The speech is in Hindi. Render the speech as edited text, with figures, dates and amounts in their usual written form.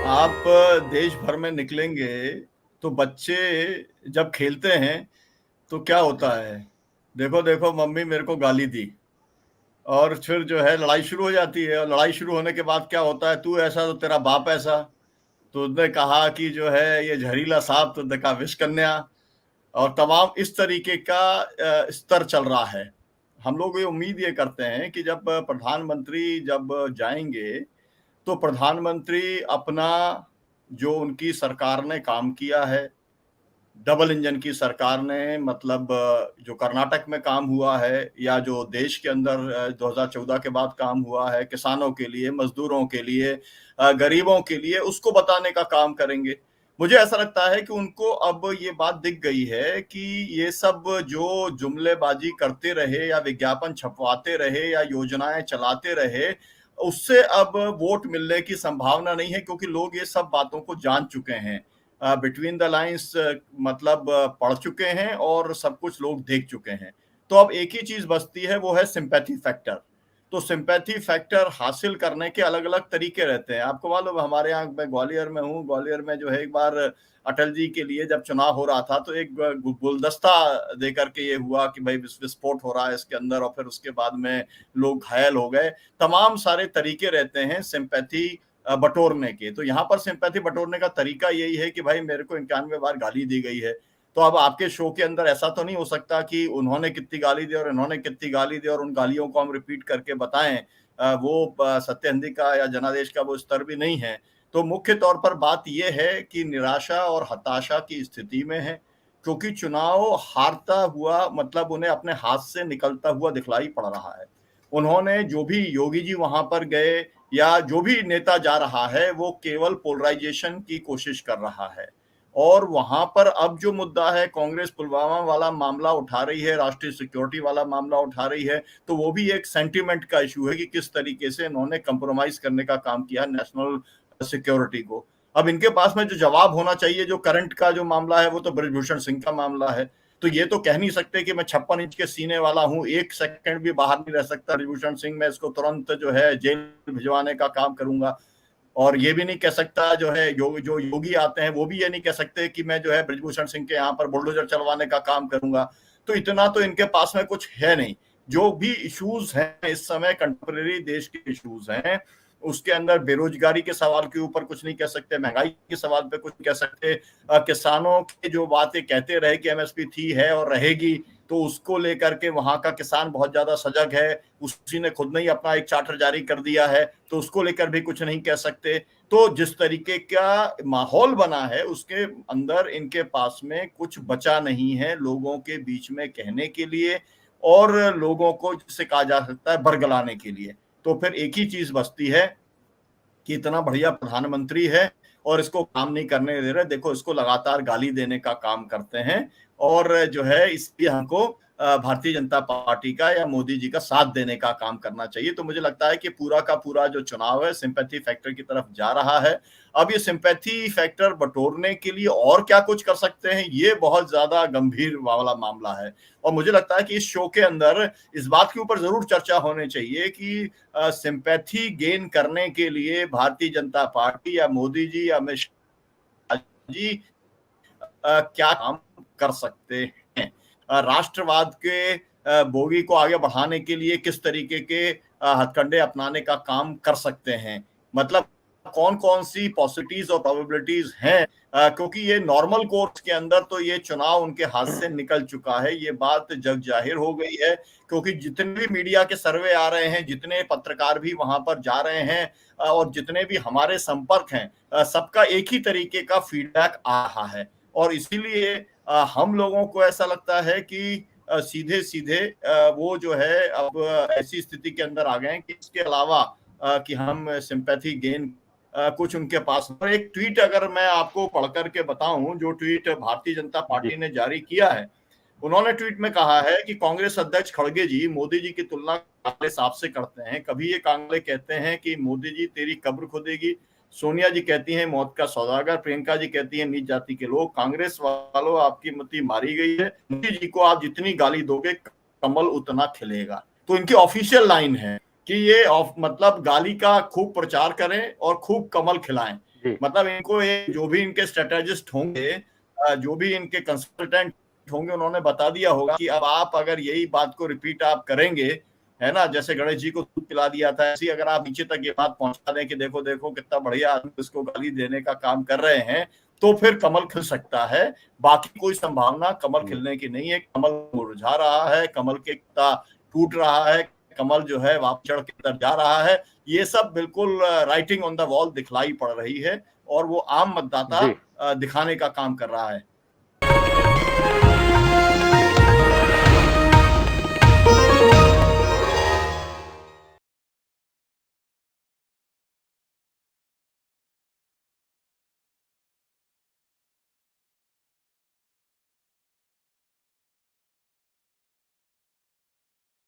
आप देश भर में निकलेंगे तो बच्चे जब खेलते हैं तो क्या होता है? देखो देखो मम्मी मेरे को गाली दी, और फिर जो है लड़ाई शुरू हो जाती है। और लड़ाई शुरू होने के बाद क्या होता है? तू ऐसा तो तेरा बाप ऐसा। तो उसने कहा कि जो है ये जहरीला सांप, तो देखा विष कन्या। और तमाम इस तरीके का स्तर चल रहा है। हम लोग ये उम्मीद ये करते हैं कि जब प्रधानमंत्री जब जाएंगे तो प्रधानमंत्री अपना जो उनकी सरकार ने काम किया है, डबल इंजन की सरकार ने, मतलब जो कर्नाटक में काम हुआ है या जो देश के अंदर 2014 के बाद काम हुआ है, किसानों के लिए, मजदूरों के लिए, गरीबों के लिए, उसको बताने का काम करेंगे। मुझे ऐसा लगता है कि उनको अब ये बात दिख गई है कि ये सब जो जुमलेबाजी करते रहे या विज्ञापन छपवाते रहे या योजनाएं चलाते रहे, उससे अब वोट मिलने की संभावना नहीं है, क्योंकि लोग ये सब बातों को जान चुके हैं। बिटवीन द लाइंस, मतलब पढ़ चुके हैं और सब कुछ लोग देख चुके हैं। तो अब एक ही चीज बचती है, वो है सिंपैथी फैक्टर। तो सिंपैथी फैक्टर हासिल करने के अलग अलग तरीके रहते हैं। आपको मालूम, हमारे यहाँ, मैं ग्वालियर में हूँ, ग्वालियर में जो है एक बार अटल जी के लिए जब चुनाव हो रहा था तो एक गुलदस्ता दे करके ये हुआ कि भाई विस्फोट हो रहा है इसके अंदर, और फिर उसके बाद में लोग घायल हो गए। तमाम सारे तरीके रहते हैं सिंपैथी बटोरने के। तो यहाँ पर सिंपैथी बटोरने का तरीका यही है कि भाई मेरे को 91 बार गाली दी गई है, तो अब आपके शो के अंदर ऐसा तो नहीं हो सकता कि उन्होंने कितनी गाली दी और इन्होंने कितनी गाली दी और उन गालियों को हम रिपीट करके बताएं। वो सत्यहिंदी का या जनादेश का वो स्तर भी नहीं है। तो मुख्य तौर पर बात यह है कि निराशा और हताशा की स्थिति में है, क्योंकि चुनाव हारता हुआ मतलब उन्हें अपने हाथ से निकलता हुआ दिखलाई पड़ रहा है। उन्होंने जो भी, योगी जी वहां पर गए या जो भी नेता जा रहा है, वो केवल पोलराइजेशन की कोशिश कर रहा है। और वहां पर अब जो मुद्दा है, कांग्रेस पुलवामा वाला मामला उठा रही है, राष्ट्रीय सिक्योरिटी वाला मामला उठा रही है, तो वो भी एक सेंटिमेंट का इशू है कि किस तरीके से इन्होंने कंप्रोमाइज करने का काम किया नेशनल सिक्योरिटी को। अब इनके पास में जो जवाब होना चाहिए, जो करंट का जो मामला है, वो तो बृजभूषण सिंह का मामला है। तो ये तो कह नहीं सकते कि मैं 56 इंच के सीने वाला हूं, एक सेकंड भी बाहर नहीं रह सकता बृजभूषण सिंह, मैं इसको तुरंत जो है जेल भिजवाने का काम करूंगा। और ये भी नहीं कह सकता जो है जो योगी आते हैं, वो भी ये नहीं कह सकते कि मैं जो है बृजभूषण सिंह के यहाँ पर बुलडोजर चलवाने का काम करूंगा। तो इतना तो इनके पास में कुछ है नहीं। जो भी इश्यूज हैं इस समय, कंटेम्परेरी देश के इश्यूज हैं, उसके अंदर बेरोजगारी के सवाल के ऊपर कुछ नहीं कह सकते, महंगाई के सवाल पे कुछ कह सकते, किसानों की जो बातें कहते रहे कि एमएसपी थी, है और रहेगी, तो उसको लेकर के वहां का किसान बहुत ज्यादा सजग है। उसी ने खुद ने ही अपना एक चार्टर जारी कर दिया है, तो उसको लेकर भी कुछ नहीं कह सकते। तो जिस तरीके का माहौल बना है उसके अंदर इनके पास में कुछ बचा नहीं है लोगों के बीच में कहने के लिए, और लोगों को जिससे कहा जा सकता है बरगलाने के लिए। तो फिर एक ही चीज बचती है कि इतना बढ़िया प्रधानमंत्री है और इसको काम नहीं करने दे रहे, देखो इसको लगातार गाली देने का काम करते हैं। और जो है इसलिए हमको भारतीय जनता पार्टी का या मोदी जी का साथ देने का काम करना चाहिए। तो मुझे लगता है कि पूरा का पूरा जो चुनाव है सिंपैथी फैक्टर की तरफ जा रहा है। अब ये सिंपैथी फैक्टर बटोरने के लिए और क्या कुछ कर सकते हैं, ये बहुत ज्यादा गंभीर वाला मामला है। और मुझे लगता है कि इस शो के अंदर इस बात के ऊपर जरूर चर्चा होनी चाहिए कि सिंपैथी गेन करने के लिए भारतीय जनता पार्टी या मोदी जी या अमित शाह जी क्या काम कर सकते हैं। राष्ट्रवाद के बोगी को आगे बढ़ाने के लिए किस तरीके के हथकंडे अपनाने का काम कर सकते हैं, मतलब कौन कौन सी पॉसिबिलिटीज और प्रोबेबिलिटीज हैं। क्योंकि ये नॉर्मल कोर्स के अंदर तो ये चुनाव उनके हाथ से निकल चुका है, ये बात जग जाहिर हो गई है। क्योंकि जितने भी मीडिया के सर्वे आ रहे हैं, जितने पत्रकार भी वहां पर जा रहे हैं, और जितने भी हमारे संपर्क हैं, सबका एक ही तरीके का फीडबैक आ रहा है। और इसीलिए हम लोगों को ऐसा लगता है कि सीधे सीधे वो जो है अब ऐसी स्थिति के अंदर आ गए हैं कि इसके अलावा कि हम सिंपैथी गेन कुछ उनके पास। और एक ट्वीट अगर मैं आपको पढ़ करके बताऊं, जो ट्वीट भारतीय जनता जी। पार्टी ने जारी किया है, उन्होंने ट्वीट में कहा है कि कांग्रेस अध्यक्ष खड़गे जी मोदी जी की तुलना कांगड़े सांप से करते हैं। कभी ये कांगड़े कहते हैं कि मोदी जी तेरी कब्र खुदेगी, सोनिया जी कहती हैं मौत का सौदागर, प्रियंका जी कहती हैं नीच जाति के लोग, कांग्रेस वालों आपकी मती मारी गई है, मोदी जी को आप जितनी गाली दोगे कमल उतना खिलेगा। तो इनकी ऑफिशियल लाइन है कि ये मतलब गाली का खूब प्रचार करें और खूब कमल खिलाएं। जी। मतलब इनको ये जो भी इनके स्ट्रेटेजिस्ट होंगे, जो भी इनके कंसल्टेंट होंगे, उन्होंने बता दिया होगा कि अब आप अगर यही बात को रिपीट आप करेंगे, है ना, जैसे गणेश जी को दूध पिला दिया था, ऐसी अगर आप नीचे तक ये बात पहुंचा दें कि देखो देखो कितना बढ़िया आदमी उसको गाली देने का काम कर रहे हैं, तो फिर कमल खिल सकता है। बाकी कोई संभावना कमल खिलने की नहीं है। कमल मुरझा रहा है, कमल के पत्ता टूट रहा है, कमल जो है वापस चढ़ के अंदर जा रहा है। ये सब बिल्कुल राइटिंग ऑन द वॉल दिखलाई पड़ रही है, और वो आम मतदाता जी। दिखाने का काम कर रहा है।